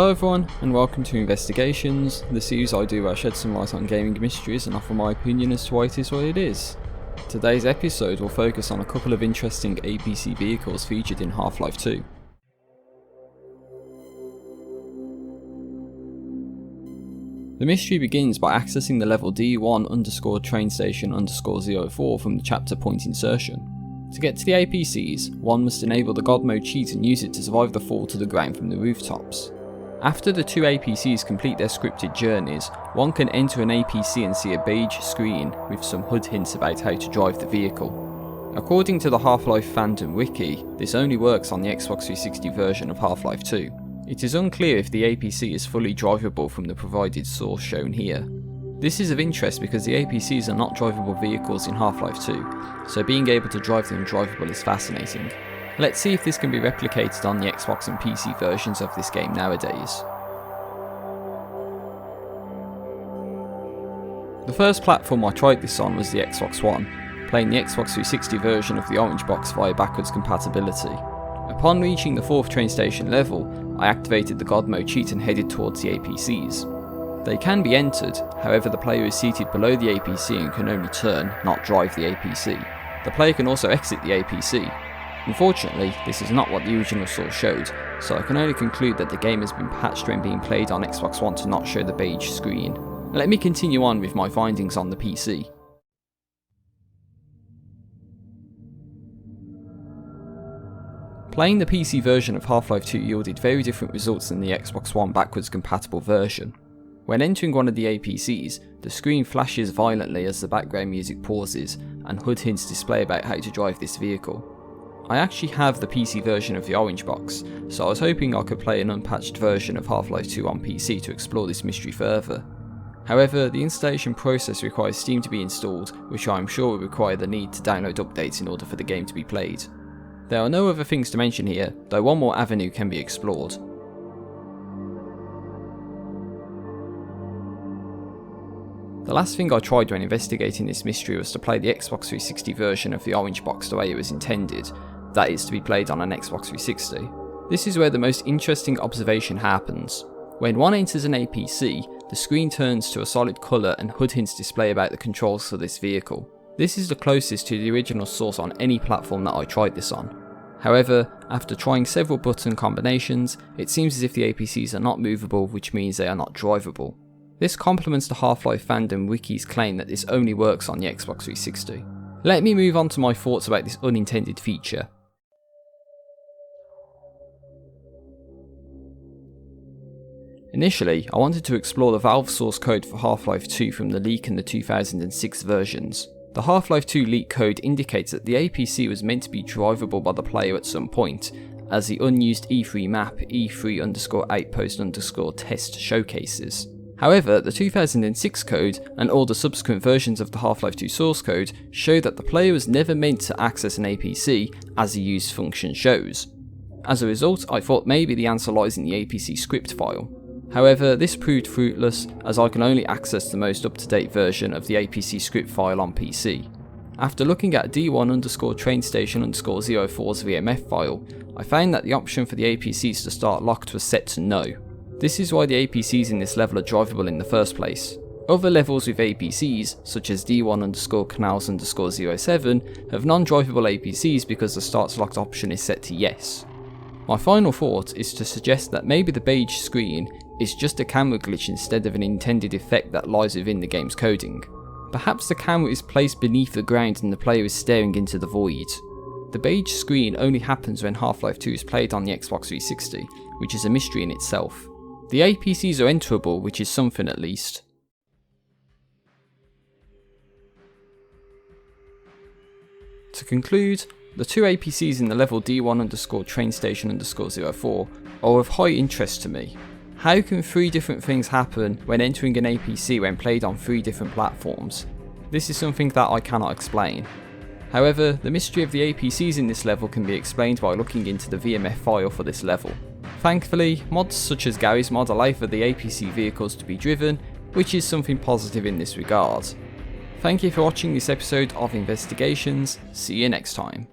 Hello everyone, and welcome to Investigations, the series I do where I shed some light on gaming mysteries and offer my opinion as to why it is what it is. Today's episode will focus on a couple of interesting APC vehicles featured in Half-Life 2. The mystery begins by accessing the level D1_train-station_04 from the chapter point insertion. To get to the APCs, one must enable the God mode cheat and use it to survive the fall to the ground from the rooftops. After the two APCs complete their scripted journeys, one can enter an APC and see a beige screen with some HUD hints about how to drive the vehicle. According to the Half-Life fandom wiki, this only works on the Xbox 360 version of Half-Life 2. It is unclear if the APC is fully drivable from the provided source shown here. This is of interest because the APCs are not drivable vehicles in Half-Life 2, so being able to drive them drivable is fascinating. Let's see if this can be replicated on the Xbox and PC versions of this game nowadays. The first platform I tried this on was the Xbox One, playing the Xbox 360 version of the orange box via backwards compatibility. Upon reaching the 4th train station level, I activated the God mode cheat and headed towards the APCs. They can be entered, however the player is seated below the APC and can only turn, not drive the APC. The player can also exit the APC. Unfortunately, this is not what the original source showed, so I can only conclude that the game has been patched when being played on Xbox One to not show the beige screen. Let me continue on with my findings on the PC. Playing the PC version of Half-Life 2 yielded very different results than the Xbox One backwards compatible version. When entering one of the APCs, the screen flashes violently as the background music pauses and HUD hints display about how to drive this vehicle. I actually have the PC version of the orange box, so I was hoping I could play an unpatched version of Half-Life 2 on PC to explore this mystery further. However, the installation process requires Steam to be installed, which I am sure will require the need to download updates in order for the game to be played. There are no other things to mention here, though one more avenue can be explored. The last thing I tried when investigating this mystery was to play the Xbox 360 version of the orange box the way it was intended, that is to be played on an Xbox 360. This is where the most interesting observation happens. When one enters an APC, the screen turns to a solid colour and HUD hints display about the controls for this vehicle. This is the closest to the original source on any platform that I tried this on. However, after trying several button combinations, it seems as if the APCs are not movable, which means they are not drivable. This complements the Half-Life fandom wiki's claim that this only works on the Xbox 360. Let me move on to my thoughts about this unintended feature. Initially, I wanted to explore the Valve source code for Half-Life 2 from the leak and the 2006 versions. The Half-Life 2 leak code indicates that the APC was meant to be drivable by the player at some point, as the unused E3 map E3_outpost_test showcases. However, the 2006 code and all the subsequent versions of the Half-Life 2 source code show that the player was never meant to access an APC as the used function shows. As a result, I thought maybe the answer lies in the APC script file. However, this proved fruitless as I can only access the most up-to-date version of the APC script file on PC. After looking at D1_train-station_04's VMF file, I found that the option for the APCs to start locked was set to no. This is why the APCs in this level are drivable in the first place. Other levels with APCs, such as D1_canals_07, have non-drivable APCs because the starts locked option is set to yes. My final thought is to suggest that maybe the beige screen is just a camera glitch instead of an intended effect that lies within the game's coding. Perhaps the camera is placed beneath the ground and the player is staring into the void. The beige screen only happens when Half-Life 2 is played on the Xbox 360, which is a mystery in itself. The APCs are enterable, which is something at least. To conclude, the two APCs in the level D1_train-station_04 are of high interest to me. How can 3 different things happen when entering an APC when played on 3 different platforms? This is something that I cannot explain. However, the mystery of the APCs in this level can be explained by looking into the VMF file for this level. Thankfully, mods such as Gary's mod allow for the APC vehicles to be driven, which is something positive in this regard. Thank you for watching this episode of Investigations, see you next time.